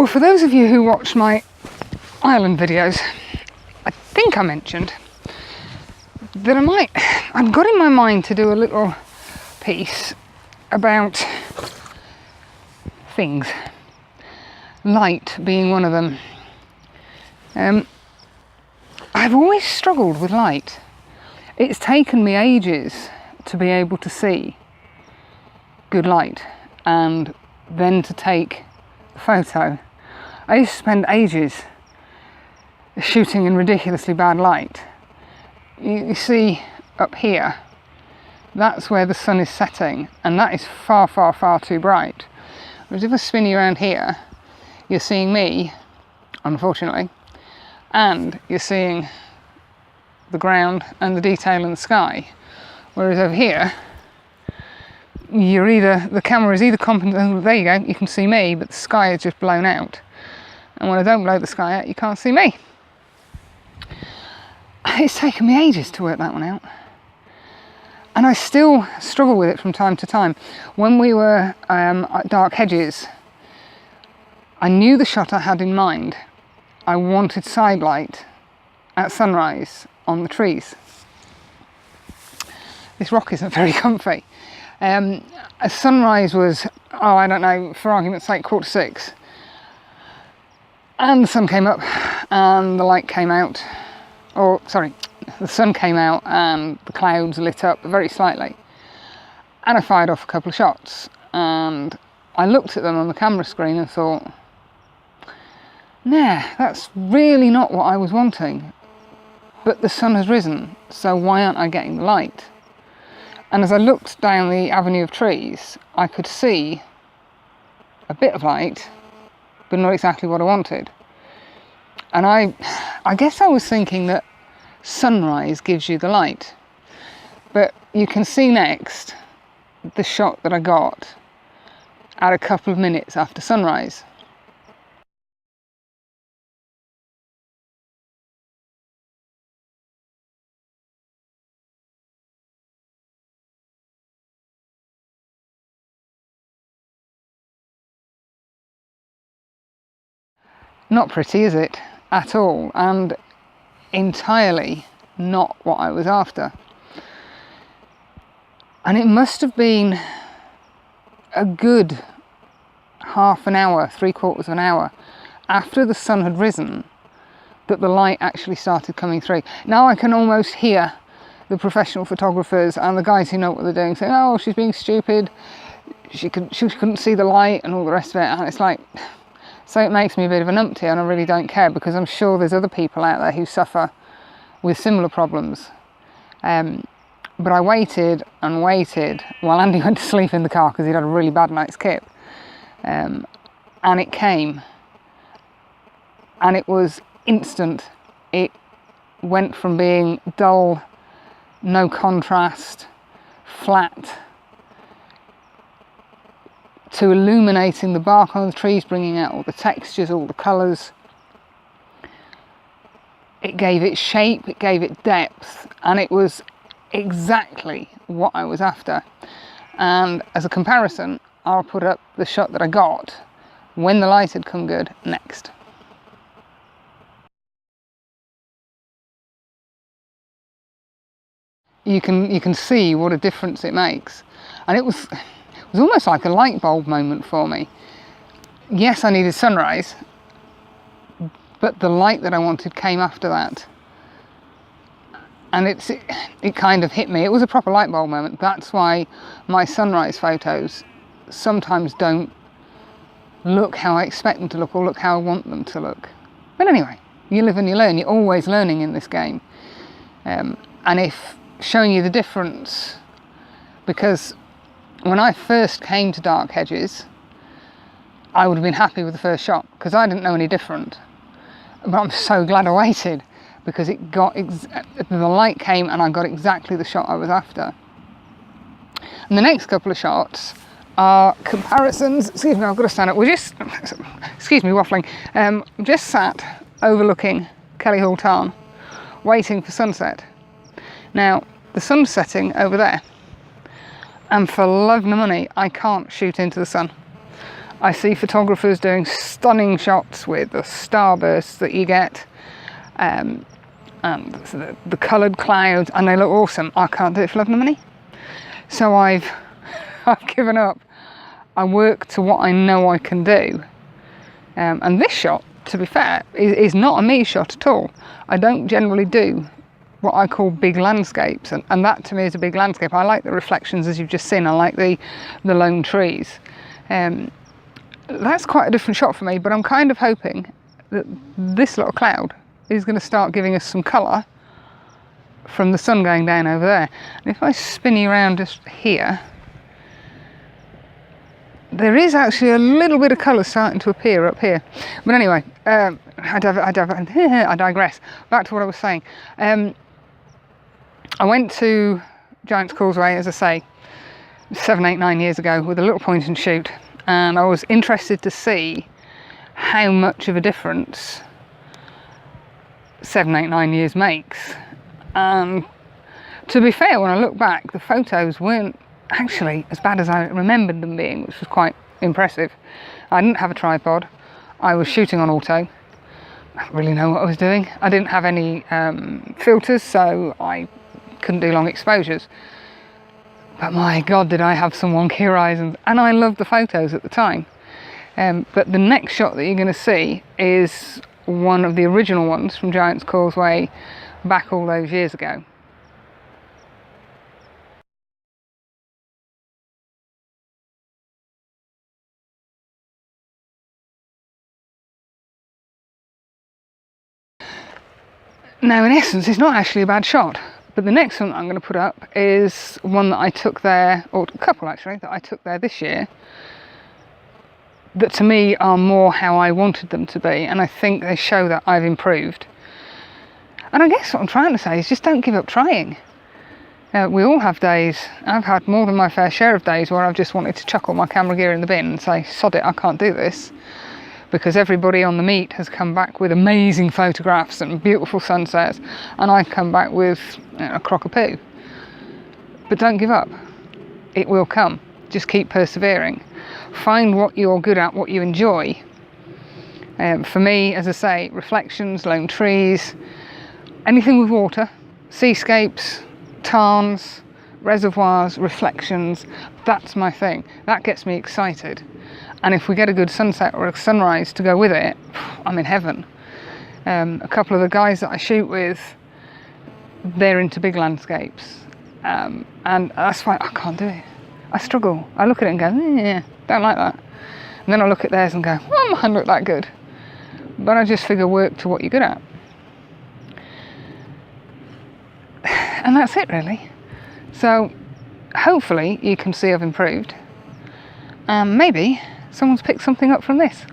Well, for those of you who watch my Ireland videos, I think I mentioned that I've got in my mind to do a little piece about things, light being one of them. I've always struggled with light. It's taken me ages to be able to see good light and then to take a photo. I used to spend ages shooting in ridiculously bad light. You see up here, that's where the sun is setting, and that is far, far, far too bright. Whereas if I spin you around here, you're seeing me, unfortunately, and you're seeing the ground and the detail in the sky. Whereas over here, the camera is either compensating, oh, there you go, you can see me, but the sky is just blown out. And when I don't blow the sky out, you can't see me. It's taken me ages to work that one out. And I still struggle with it from time to time. When we were at Dark Hedges, I knew the shot I had in mind. I wanted side light at sunrise on the trees. This rock isn't very comfy. Sunrise was, I don't know, for argument's sake, 5:45. And the sun came up and the light came out. The sun came out and the clouds lit up very slightly. And I fired off a couple of shots. And I looked at them on the camera screen and thought, nah, that's really not what I was wanting. But the sun has risen, so why aren't I getting the light? And as I looked down the avenue of trees, I could see a bit of light, but not exactly what I wanted. And I guess I was thinking that sunrise gives you the light. But you can see next the shot that I got at a couple of minutes after sunrise. Not pretty, is it? At all, and entirely not what I was after. And it must have been a good half an hour, 3/4 of an hour after the sun had risen that the light actually started coming through. Now I can almost hear the professional photographers and the guys who know what they're doing saying, oh, she's being stupid, she couldn't see the light and all the rest of it. And it's like, so it makes me a bit of a numpty, and I really don't care, because I'm sure there's other people out there who suffer with similar problems. But I waited and waited while Andy went to sleep in the car because he'd had a really bad night's kip. And it came. And it was instant. It went from being dull, no contrast, flat, to illuminating the bark on the trees, bringing out all the textures, all the colours. It gave it shape, it gave it depth, and it was exactly what I was after. And as a comparison, I'll put up the shot that I got when the light had come good next. You can see what a difference it makes. And it was almost like a light bulb moment for me. Yes, I needed sunrise, but the light that I wanted came after that. And it kind of hit me. It was a proper light bulb moment. That's why my sunrise photos sometimes don't look how I expect them to look or look how I want them to look. But anyway, you live and you learn. You're always learning in this game. And if showing you the difference, because when I first came to Dark Hedges, I would have been happy with the first shot because I didn't know any different. But I'm so glad I waited, because the light came and I got exactly the shot I was after. And the next couple of shots are comparisons. Excuse me, I've got to stand up. Excuse me, waffling. Just sat overlooking Kelly Hall Tarn, waiting for sunset. Now, the sun's setting over there, and for love nor money, I can't shoot into the sun. I see photographers doing stunning shots with the starbursts that you get, and the coloured clouds, and they look awesome. I can't do it for love nor money. So I've given up. I work to what I know I can do. And this shot, to be fair, is not a me shot at all. I don't generally do what I call big landscapes, and that to me is a big landscape. I like the reflections, as you've just seen. I like the lone trees. That's quite a different shot for me, but I'm kind of hoping that this little cloud is going to start giving us some colour from the sun going down over there. And if I spin you around just here, there is actually a little bit of colour starting to appear up here. But anyway, I digress. Back to what I was saying. I went to Giant's Causeway, as I say, 7, 8, 9 years ago with a little point and shoot, and I was interested to see how much of a difference 7, 8, 9 years makes. And to be fair, when I look back, the photos weren't actually as bad as I remembered them being, which was quite impressive. I didn't have a tripod. I was shooting on auto. I didn't really know what I was doing. I didn't have any filters, so I couldn't do long exposures. But my God, did I have some wonky horizons, and I loved the photos at the time. But the next shot that you're going to see is one of the original ones from Giant's Causeway back all those years ago. Now, in essence, it's not actually a bad shot, but the next one that I'm going to put up is one that I took there, or a couple actually, that I took there this year, that to me are more how I wanted them to be, and I think they show that I've improved. And I guess what I'm trying to say is just don't give up trying. We all have days. I've had more than my fair share of days where I've just wanted to chuck all my camera gear in the bin and say, sod it, I can't do this. Because everybody on the meet has come back with amazing photographs and beautiful sunsets, and I've come back with a crock of poo. But don't give up. It will come. Just keep persevering. Find what you're good at, what you enjoy. For me, as I say, reflections, lone trees, anything with water, seascapes, tarns, reservoirs, reflections, that's my thing. That gets me excited. And if we get a good sunset or a sunrise to go with it, I'm in heaven. A couple of the guys that I shoot with, they're into big landscapes. And that's why I can't do it. I struggle. I look at it and go, yeah, don't like that. And then I look at theirs and go, well, mine look that good. But I just figure work to what you're good at. And that's it, really. So hopefully you can see I've improved. Maybe someone's picked something up from this.